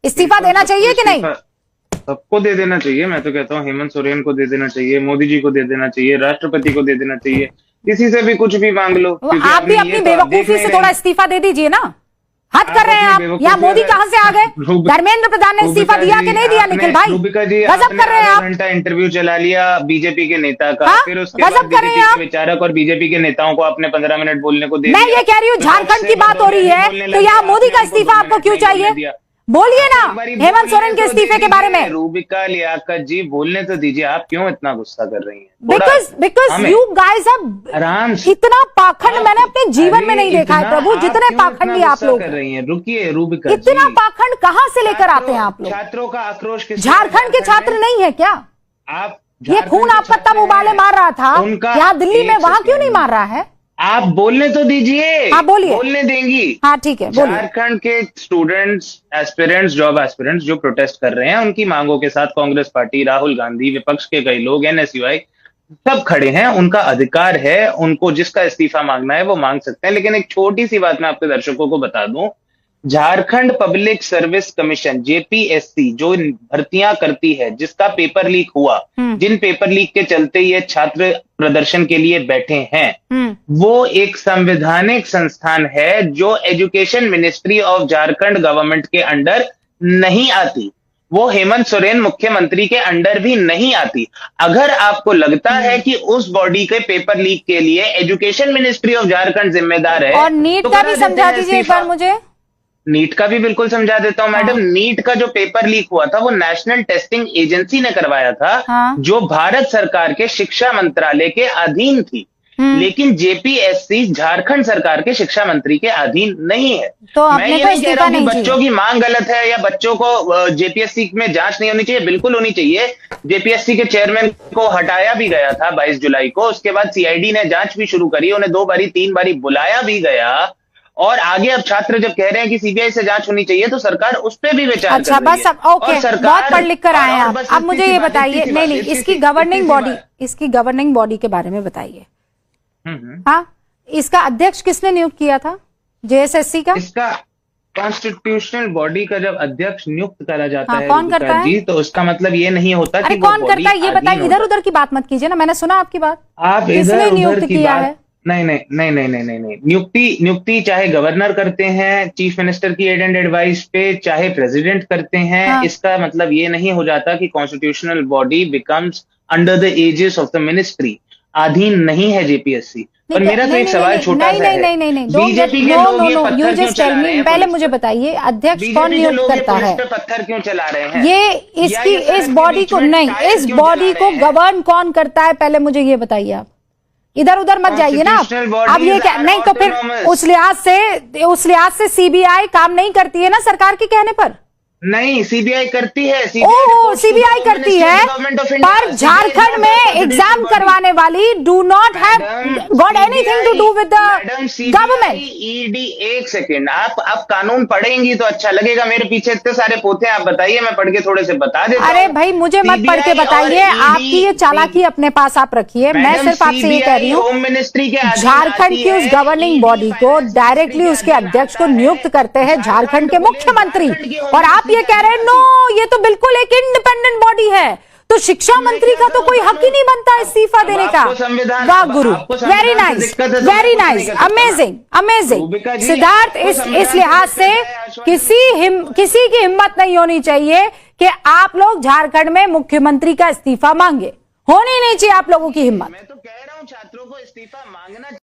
इस्तीफा देना चाहिए कि नहीं? सबको दे देना चाहिए। मैं तो कहता हूँ हेमंत सोरेन को दे देना चाहिए, मोदी जी को दे देना चाहिए, राष्ट्रपति को दे देना चाहिए, किसी से भी कुछ भी मांग लो। क्योंकि आप भी अपनी बेवकूफी से थोड़ा इस्तीफा दे दीजिए ना। हद कर रहे हैं आप। यहाँ मोदी कहाँ से आ गए? धर्मेंद्र प्रधान ने इस्तीफा दिया कि नहीं दिया? निखिल भाई रूबिका जी, गजब कर रहे हैं आप। घंटा इंटरव्यू चला लिया बीजेपी के नेता का, फिर उसके बाद बीजेपी के विचारक और बीजेपी के नेताओं को आपने 15 मिनट बोलने को दे दिया। मैं ये कह रही हूँ झारखंड की बात हो रही है, तो यहाँ मोदी का इस्तीफा आपको क्यों चाहिए? बोलिए ना हेमंत सोरेन के इस्तीफे के बारे में। रूबिका लियाकत जी बोलने तो दीजिए, आप क्यों इतना गुस्सा कर रही हैं? बिकॉज यू गाइस आराम से। इतना पाखंड मैंने अपने जीवन में नहीं देखा है प्रभु, जितने पाखंडी आप लोग कर रही हैं। रुकिए रूबिका, इतना पाखंड कहाँ से लेकर आते हैं आप लोग? छात्रों का आक्रोश झारखंड के छात्र नहीं है क्या? आप ये खून आपका तब उबाले मार रहा था यहाँ दिल्ली में, वहां क्यों नहीं मार रहा है? आप बोलने तो दीजिए। हाँ बोलिए। बोलने देंगी? हाँ ठीक है बोलिए। झारखंड के स्टूडेंट्स, एस्पिरेंट्स, जॉब एस्पिरेंट्स जो प्रोटेस्ट कर रहे हैं, उनकी मांगों के साथ कांग्रेस पार्टी, राहुल गांधी, विपक्ष के कई लोग, एनएसयूआई सब खड़े हैं। उनका अधिकार है, उनको जिसका इस्तीफा मांगना है वो मांग सकते हैं। लेकिन एक छोटी सी बात मैं आपके दर्शकों को बता दूं, Jharkhand public service commission JPSC जो भर्तियां करती है, जिसका पेपर लीक हुआ, जिन पेपर लीक के चलते ये छात्र प्रदर्शन के लिए बैठे हैं, वो एक संवैधानिक संस्थान है जो education ministry of Jharkhand government के अंडर नहीं आती। वो हेमंत सोरेन मुख्यमंत्री के अंडर भी नहीं आती। अगर आपको लगता है कि उस बॉडी के पेपर लीक के लिए एजुकेशन मिनिस्ट्री ऑफ झारखंड जिम्मेदार है, और नीट का भी समझा दीजिए एक बार मुझे। नीट का भी बिल्कुल समझा देता हूं मैडम। नीट का जो पेपर लीक हुआ था वो नेशनल टेस्टिंग एजेंसी ने करवाया था, जो भारत सरकार के शिक्षा मंत्रालय के अधीन थी। लेकिन जेपीएससी झारखंड सरकार के शिक्षा मंत्री के अधीन नहीं है। तो मैं ये नहीं कह रहा हूं कि बच्चों की मांग गलत है या बच्चों को जेपीएससी में जांच नहीं होनी चाहिए, बिल्कुल होनी चाहिए। जेपीएससी के चेयरमैन को हटाया भी गया था 22 जुलाई को। उसके बाद सीआईडी ने जांच भी शुरू करी, उन्हें 2 बारी 3 बारी बुलाया भी गया। और आगे अब छात्र जब कह रहे हैं कि सीबीआई से जांच होनी चाहिए, तो सरकार उस पर भी विचार कर रही है। बस अब ओके, बहुत पढ़ लिख कर आए हैं आप। अब मुझे ये बताइए, नहीं इसकी गवर्निंग बॉडी के बारे में बताइए। हाँ, इसका अध्यक्ष किसने नियुक्त किया था? जेएसएससी का? इसका कॉन्स्टिट्यूशनल बॉडी का जब अध्यक्ष नियुक्त करा जाता है कौन करता है? तो उसका मतलब ये नहीं होता कि कौन करता है ये बताइए। इधर उधर की बात मत कीजिए ना, मैंने सुना आपकी बात। आप किसने नियुक्त किया है? नहीं। नियुक्ति चाहे गवर्नर करते हैं चीफ मिनिस्टर की एड एंड एडवाइस पे, चाहे प्रेसिडेंट करते हैं। इसका मतलब ये नहीं हो जाता कि constitutional body becomes under the aegis of the ministry. अधीन नहीं है जेपीएससी। और मेरा तो एक सवाल छोटा सा है, बीजेपी के लोग ये पत्थर क्यों चला रहे हैं? पहले मुझे बताइए अध्यक्ष कौन नियुक्त करता है? पत्थर क्यों चला रहे हैं? ये इस बॉडी को नहीं, इस बॉडी को गवर्न कौन करता है पहले मुझे ये बताइए। आप इधर उधर मत जाइए ना। अब ये क्या नहीं, तो फिर उस लिहाज से सीबीआई काम नहीं करती है ना सरकार के कहने पर? नहीं, सीबीआई करती है। सीबीआई करती है, पर झारखंड में एग्जाम करवाने वाली do not have got anything to do with the government. ईडी, एक सेकेंड, आप कानून पढ़ेंगी तो अच्छा लगेगा। मेरे पीछे इतने सारे पोथे, आप बताइए, मैं पढ़ के थोड़े से बता देता हूं। अरे भाई मुझे मत पढ़ के बताइए, आपकी ये चालाकी अपने पास आप रखिए। मैं सिर्फ आपसे ये कह रही हूँ, होम मिनिस्ट्री के झारखंड की उस गवर्निंग बॉडी को डायरेक्टली उसके अध्यक्ष को नियुक्त करते हैं झारखंड के मुख्यमंत्री। और आप ये कह रहे हैं नो, ये तो बिल्कुल एक इंडिपेंडेंट बॉडी है, तो शिक्षा मंत्री का तो कोई हक ही नहीं बनता इस्तीफा देने का। वाह गुरु, वेरी नाइस, अमेजिंग। सिद्धार्थ, इस लिहाज से किसी की हिम्मत नहीं होनी चाहिए कि आप लोग झारखंड में मुख्यमंत्री का इस्तीफा मांगे। होनी नहीं चाहिए आप लोगों की हिम्मत। मैं तो कह रहा हूं छात्रों को इस्तीफा मांगना